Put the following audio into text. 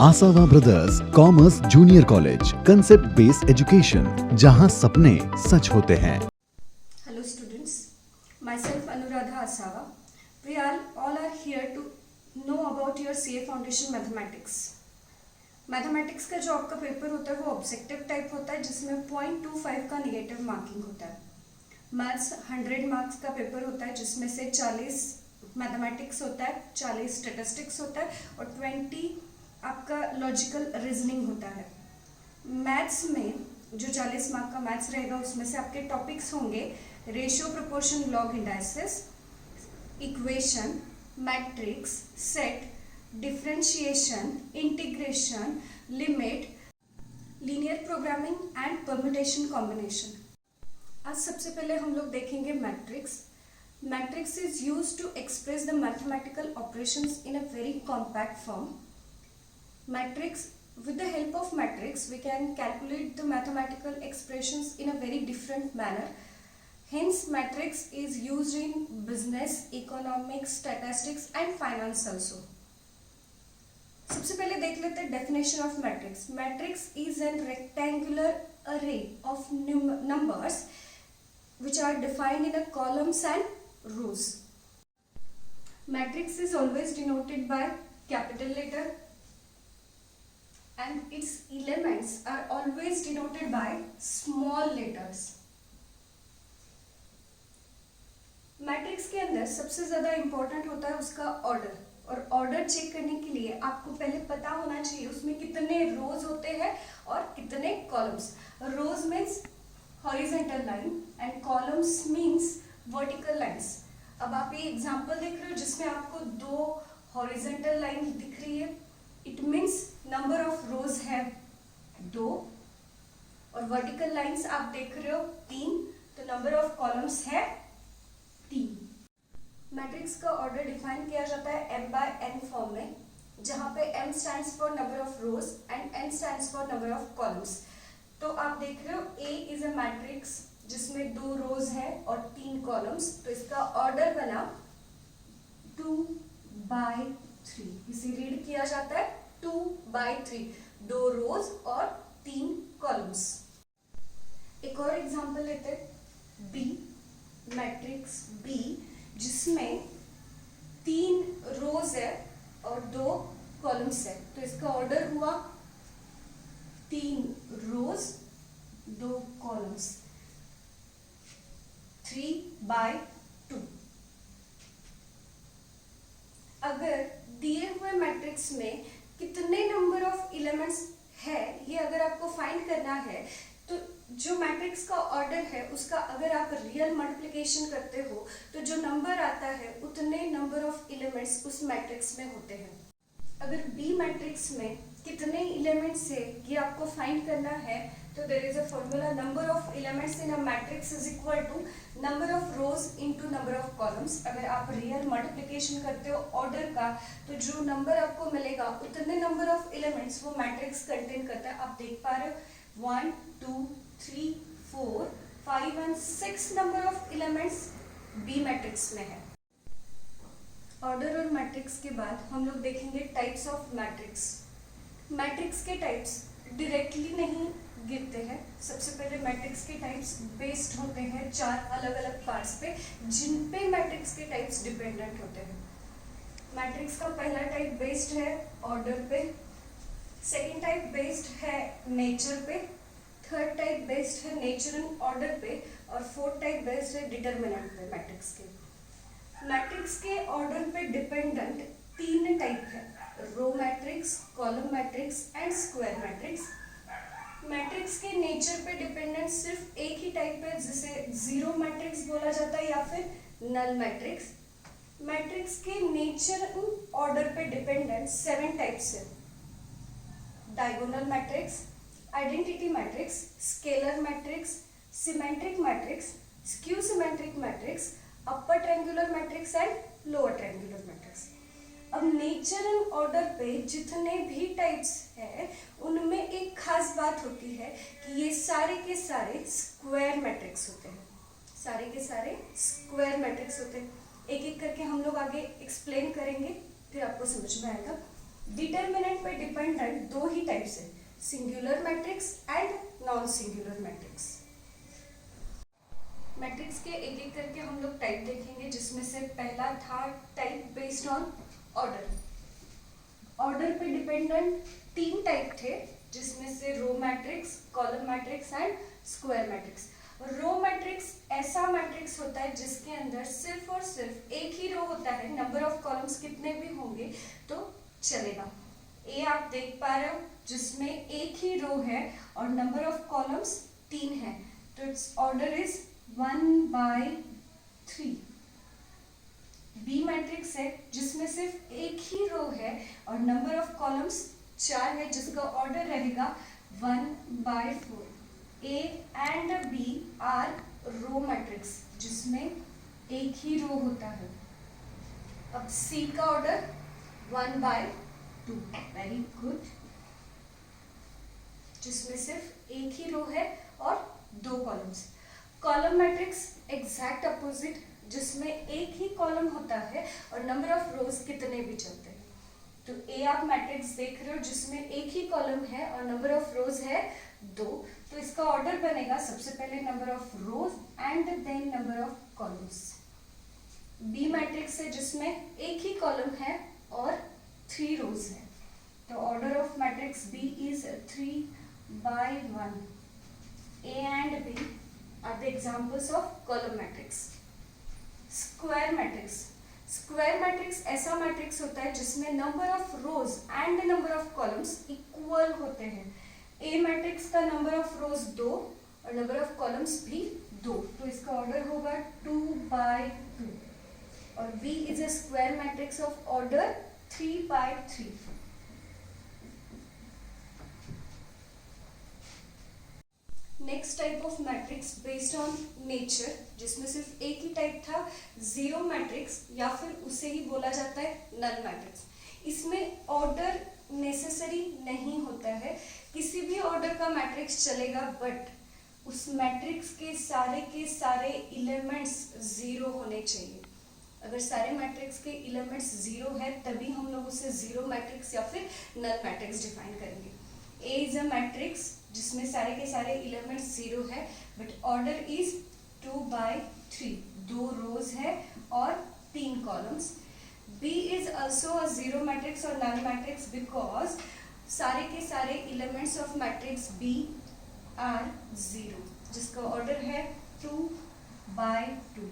आसावा brothers commerce junior college, concept based education, जहां सपने सच होते हैं। Hello students, myself Anuradha Asawa. We are all are here to know about your CA Foundation Mathematics. Mathematics का जो आपका paper होता है वो ऑब्जेक्टिव टाइप होता है जिसमें 0.25 का निगेटिव मार्किंग होता है। मैथ्स 100 मार्क्स का पेपर होता है जिसमें से 40 मैथमेटिक्स होता है, 40 स्टैटिस्टिक्स होता है और 20 आपका लॉजिकल रीजनिंग होता है। मैथ्स में जो 40 मार्क का मैथ्स रहेगा उसमें से आपके टॉपिक्स होंगे ratio, proportion, log, indices, equation, matrix, set, differentiation, integration, limit, linear programming and permutation combination. आज सबसे पहले हम लोग देखेंगे matrix. Matrix is used to express the mathematical operations in a very compact form. Matrix, with the help of matrix we can calculate the mathematical expressions in a very different manner. Hence matrix is used in business, economics, statistics and finance also. सबसे पहले देख लेते हैं definition of matrix. Matrix is a rectangular array of numbers which are defined in a columns and rows. Matrix is always denoted by capital letter and its elements are always denoted by small letters. Matrix के अंदर सबसे ज्यादा important होता है उसका order, और order check करने के लिए आपको पहले पता होना चाहिए उसमें कितने रोज होते हैं और कितने columns. Rows means horizontal line and columns means vertical lines. अब आप ये एग्जांपल देख रहे हो जिसमें आपको दो हॉरिजॉन्टल लाइन दिख रही है, इट मीन्स नंबर ऑफ रोज है 2 और वर्टिकल लाइंस आप देख रहे हो 3, तो नंबर ऑफ कॉलम्स है 3। मैट्रिक्स का ऑर्डर डिफाइन किया जाता है m by n फॉर्म में, जहां पे m stands for number of rows and n stands for number of columns. तो आप देख रहे हो A इज अ मैट्रिक्स जिसमें 2 रोज है और 3 कॉलम्स, तो इसका ऑर्डर बना 2 by 3। इसे रीड किया जाता है 2 by 3, 2 रोज और 3 कॉलम्स। एक और एग्जांपल लेते हैं B, मैट्रिक्स B जिसमें 3 रोज है और 2 कॉलम्स है, तो इसका ऑर्डर हुआ 3 रोज 2 कॉलम्स, 3 by 2। अगर दिए हुए मैट्रिक्स में कितने नंबर ऑफ एलिमेंट्स है ये अगर आपको फाइंड करना है, तो जो मैट्रिक्स का ऑर्डर है उसका अगर आप रियल मल्टीप्लिकेशन करते हो तो जो नंबर आता है उतने नंबर ऑफ एलिमेंट्स उस मैट्रिक्स में होते हैं। अगर बी मैट्रिक्स में कितने एलिमेंट्स है ये आपको फाइंड करना है, तो there is a formula, number of elements in a matrix is equal to number of rows into number of columns. अगर आप रियल मल्टीप्लिकेशन करते हो ऑर्डर का तो जो नंबर आपको मिलेगा उतने नंबर ऑफ एलिमेंट्स वो मैट्रिक्स कंटेन करता है। आप देख पा रहे हो 1 2 3 4 5 and 6 number of elements b matrix में है। ऑर्डर और मैट्रिक्स के बाद हम लोग देखेंगे टाइप्स ऑफ मैट्रिक्स। मैट्रिक्स के टाइप्स डायरेक्टली नहीं गिरते हैं। सबसे पहले मैट्रिक्स के टाइप्स बेस्ड होते हैं 4 अलग अलग पार्ट्स पे, जिन पे मैट्रिक्स के टाइप्स डिपेंडेंट होते हैं। मैट्रिक्स का पहला टाइप बेस्ड है ऑर्डर पे, सेकंड टाइप बेस्ड है नेचर पे, थर्ड टाइप बेस्ड है नेचर एंड ऑर्डर पे और फोर्थ टाइप बेस्ड है डिटरमिनेंट पे। मैट्रिक्स के ऑर्डर पे डिपेंडेंट 3 टाइप है, row matrix, column matrix and square matrix. Matrix के नेचर पे डिपेंडेंट सिर्फ एक ही टाइप है जिसे जीरो मैट्रिक्स बोला जाता है या फिर नल मैट्रिक्स। मैट्रिक्स के नेचर ऑर्डर पे डिपेंडेंट 7 टाइप्स है, diagonal matrix, identity matrix, scalar matrix, symmetric matrix, skew symmetric matrix, upper triangular matrix and lower triangular matrix. अब नेचर एंड ऑर्डर पे जितने भी टाइप्स है उनमें एक खास बात होती है कि ये सारे के सारे स्क्वायर मैट्रिक्स होते हैं, सारे के सारे स्क्वायर मैट्रिक्स होते हैं। एक एक करके हम लोग आगे एक्सप्लेन करेंगे, फिर आपको समझ में आएगा। डिटरमिनेंट पे डिपेंडेंट दो ही टाइप्स है, singular matrix and non singular matrix. Matrix के एक एक करके हम लोग टाइप देखेंगे, जिसमें से पहला था type based on order. Order पे डिपेंडेंट तीन टाइप थे, जिसमें से row matrix, column matrix and square matrix. Row matrix ऐसा मैट्रिक्स होता है जिसके अंदर सिर्फ और सिर्फ एक ही रो होता है, नंबर ऑफ कॉलम्स कितने भी होंगे तो चलेगा। ए आप देख पा रहे हो जिसमें एक ही रो है और नंबर ऑफ कॉलम्स 3 है, तो its order is 1/3। B matrix है जिसमें सिर्फ एक ही रो है और नंबर ऑफ कॉलम्स 4 है, जिसका ऑर्डर रहेगा 1/4। A and b are row matrix जिसमें एक ही रो होता है। अब सी का ऑर्डर 1/2, वेरी गुड, जिसमें सिर्फ एक ही रो है और 2 columns. Column matrix exact opposite, जिसमें एक ही कॉलम होता है और नंबर ऑफ रोज कितने भी चलते हैं। तो ए आप मैट्रिक्स देख रहे हो जिसमें एक ही कॉलम है और नंबर ऑफ रोज है 2, तो इसका ऑर्डर बनेगा सबसे पहले number of rows and then number of columns. B matrix है जिसमें एक ही कॉलम है और 3 रोज है, तो order of matrix b is 3/1। A and b are the examples of column matrix. Square matrix, square matrix ऐसा मैट्रिक्स होता है जिसमें number of rows and number of columns equal होते हैं। ए मैट्रिक्स का नंबर ऑफ रोज 2 और number of columns भी 2, तो इसका ऑर्डर होगा 2/2। और b is a square matrix of order 3/3। Next type of matrix based on nature, जिसमें सिर्फ एक ही टाइप था, जीरो मैट्रिक्स, या फिर उसे ही बोला जाता है नल मैट्रिक्स। इसमें ऑर्डर नेसेसरी नहीं होता है, किसी भी ऑर्डर का मैट्रिक्स चलेगा, बट उस मैट्रिक्स के सारे एलिमेंट्स जीरो होने चाहिए। अगर सारे मैट्रिक्स के एलिमेंट्स जीरो है तभी हम लोग उसे जीरो मैट्रिक्स या फिर नल मैट्रिक्स डिफाइन करेंगे। ए इज अ मैट्रिक्स जिसमें सारे के सारे एलिमेंट्स जीरो है, बट ऑर्डर इज 2/3, 2 रोज है और 3 columns. B is also a zero matrix और नल मैट्रिक्स बिकॉज सारे के सारे elements of matrix b are zero, जिसका ऑर्डर है 2/2।